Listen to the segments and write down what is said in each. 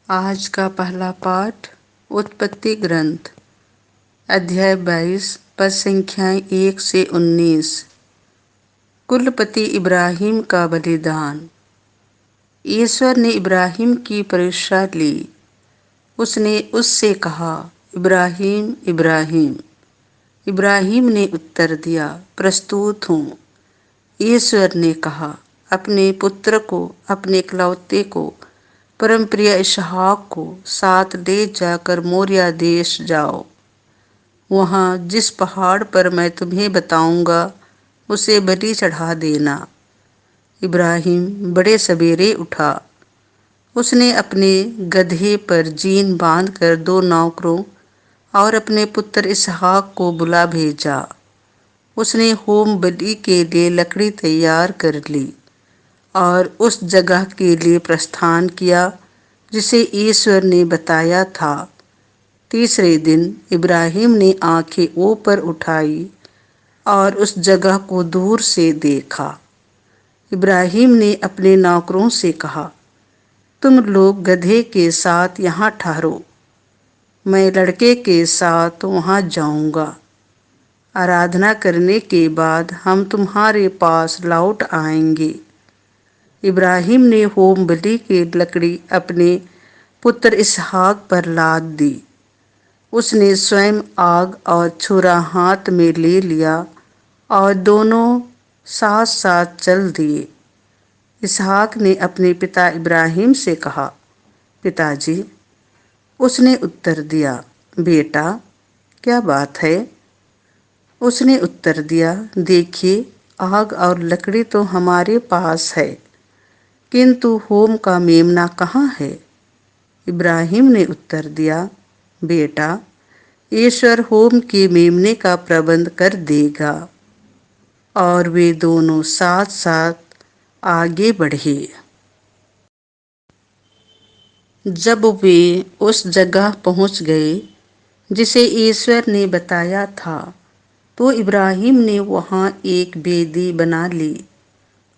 आज का पहला पाठ उत्पत्ति ग्रंथ अध्याय 22 पद संख्याएं 1 से 19। कुलपति इब्राहिम का बलिदान। ईश्वर ने इब्राहिम की परीक्षा ली। उसने उससे कहा, इब्राहिम इब्राहिम। इब्राहिम ने उत्तर दिया, प्रस्तुत हूँ। ईश्वर ने कहा, अपने पुत्र को, अपने इकलौते को, परमप्रिय इसहाक को साथ ले जाकर मोरिया देश जाओ। वहाँ जिस पहाड़ पर मैं तुम्हें बताऊंगा उसे बलि चढ़ा देना। इब्राहिम बड़े सवेरे उठा। उसने अपने गधे पर जीन बांधकर 2 नौकरों और अपने पुत्र इसहाक को बुला भेजा। उसने होम बलि के लिए लकड़ी तैयार कर ली और उस जगह के लिए प्रस्थान किया जिसे ईश्वर ने बताया था। तीसरे दिन इब्राहिम ने आंखें ऊपर उठाई और उस जगह को दूर से देखा। इब्राहिम ने अपने नौकरों से कहा, तुम लोग गधे के साथ यहाँ ठहरो, मैं लड़के के साथ वहाँ जाऊँगा। आराधना करने के बाद हम तुम्हारे पास लौट आएंगे। इब्राहिम ने होम बलि की लकड़ी अपने पुत्र इसहाक पर लाद दी। उसने स्वयं आग और छुरा हाथ में ले लिया और दोनों साथ साथ चल दिए। इसहाक ने अपने पिता इब्राहिम से कहा, पिताजी। उसने उत्तर दिया, बेटा, क्या बात है? उसने उत्तर दिया, देखिए, आग और लकड़ी तो हमारे पास है, किंतु होम का मेमना कहाँ है? इब्राहिम ने उत्तर दिया, बेटा, ईश्वर होम के मेमने का प्रबंध कर देगा। और वे दोनों साथ साथ आगे बढ़े। जब वे उस जगह पहुंच गए जिसे ईश्वर ने बताया था, तो इब्राहिम ने वहां एक वेदी बना ली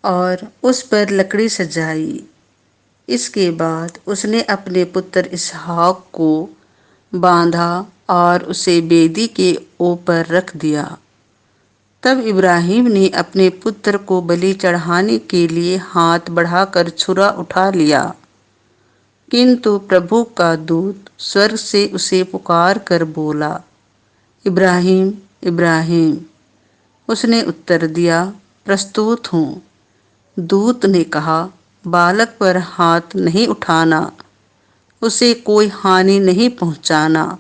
और उस पर लकड़ी सजाई। इसके बाद उसने अपने पुत्र इसहाक को बांधा और उसे वेदी के ऊपर रख दिया। तब इब्राहिम ने अपने पुत्र को बलि चढ़ाने के लिए हाथ बढ़ाकर छुरा उठा लिया, किंतु प्रभु का दूत स्वर्ग से उसे पुकार कर बोला, इब्राहिम इब्राहिम। उसने उत्तर दिया, प्रस्तुत हूँ। दूत ने कहा, बालक पर हाथ नहीं उठाना, उसे कोई हानि नहीं पहुंचाना।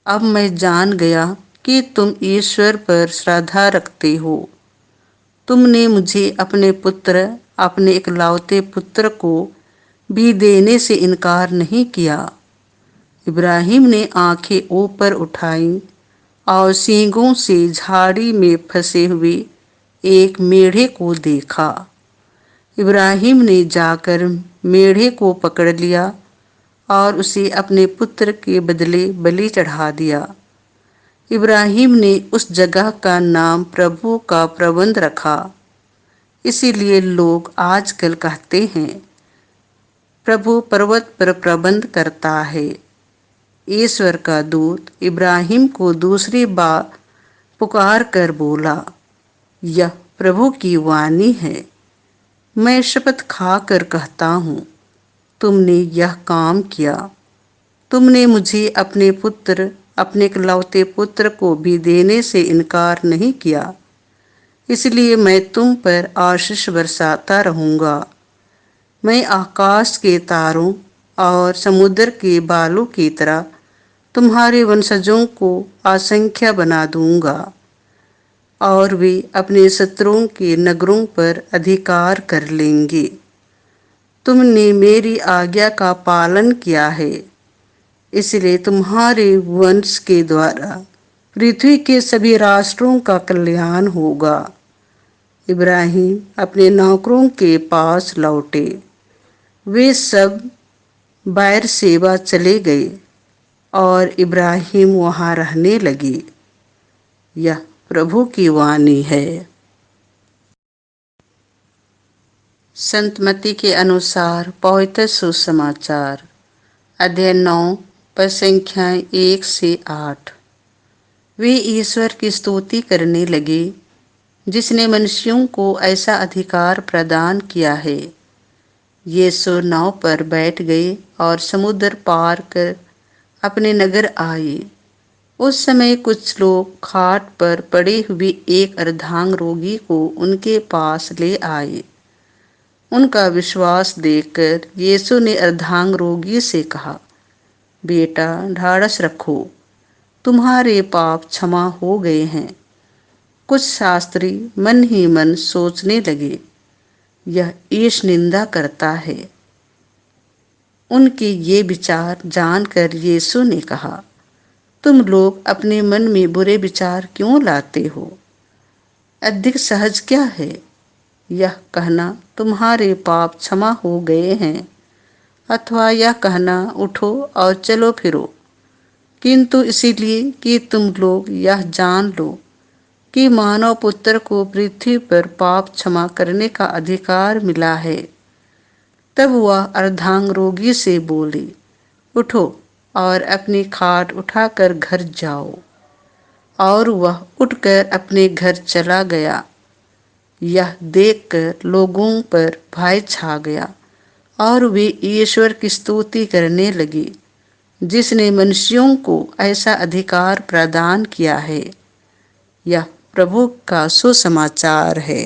अब मैं जान गया कि तुम ईश्वर पर श्रद्धा रखते हो। तुमने मुझे अपने पुत्र, अपने इकलौते पुत्र को भी देने से इनकार नहीं किया। इब्राहिम ने आंखें ऊपर उठाई और सींगों से झाड़ी में फंसे हुए एक मेढ़े को देखा। इब्राहिम ने जाकर मेढ़े को पकड़ लिया और उसे अपने पुत्र के बदले बलि चढ़ा दिया। इब्राहिम ने उस जगह का नाम प्रभु का प्रबंध रखा। इसीलिए लोग आजकल कहते हैं, प्रभु पर्वत पर प्रबंध करता है। ईश्वर का दूत इब्राहिम को दूसरी बार पुकार कर बोला, यह प्रभु की वाणी है। मैं शपथ खाकर कहता हूँ, तुमने यह काम किया। तुमने मुझे अपने पुत्र, अपने इकलौते पुत्र को भी देने से इनकार नहीं किया। इसलिए मैं तुम पर आशीष बरसाता रहूँगा। मैं आकाश के तारों और समुद्र के बालों की तरह तुम्हारे वंशजों को असंख्य बना दूंगा और वे अपने शत्रुओं के नगरों पर अधिकार कर लेंगे। तुमने मेरी आज्ञा का पालन किया है, इसलिए तुम्हारे वंश के द्वारा पृथ्वी के सभी राष्ट्रों का कल्याण होगा। इब्राहिम अपने नौकरों के पास लौटे। वे सब बेरशेबा चले गए और इब्राहिम वहां रहने लगे। यह प्रभु की वाणी है। संत मत्ती के अनुसार पवित्र सुसमाचार अध्याय 9 पद संख्याएं 1 से 8। वे ईश्वर की स्तुति करने लगे जिसने मनुष्यों को ऐसा अधिकार प्रदान किया है। यीशु नाव पर बैठ गए और समुद्र पार कर अपने नगर आए। उस समय कुछ लोग खाट पर पड़े हुए एक अर्धांग रोगी को उनके पास ले आए। उनका विश्वास देखकर यीशु ने अर्धांग रोगी से कहा, बेटा, ढाढ़स रखो, तुम्हारे पाप क्षमा हो गए हैं। कुछ शास्त्री मन ही मन सोचने लगे, यह ईश निंदा करता है। उनके ये विचार जानकर यीशु ने कहा, तुम लोग अपने मन में बुरे विचार क्यों लाते हो? अधिक सहज क्या है, यह कहना तुम्हारे पाप क्षमा हो गए हैं, अथवा यह कहना उठो और चलो फिरो? किंतु इसीलिए कि तुम लोग यह जान लो कि मानव पुत्र को पृथ्वी पर पाप क्षमा करने का अधिकार मिला है। तब वह अर्धांग रोगी से बोली, उठो और अपनी खाट उठाकर घर जाओ। और वह उठकर अपने घर चला गया। यह देखकर लोगों पर भय छा गया और वे ईश्वर की स्तुति करने लगे जिसने मनुष्यों को ऐसा अधिकार प्रदान किया है। यह प्रभु का सुसमाचार है।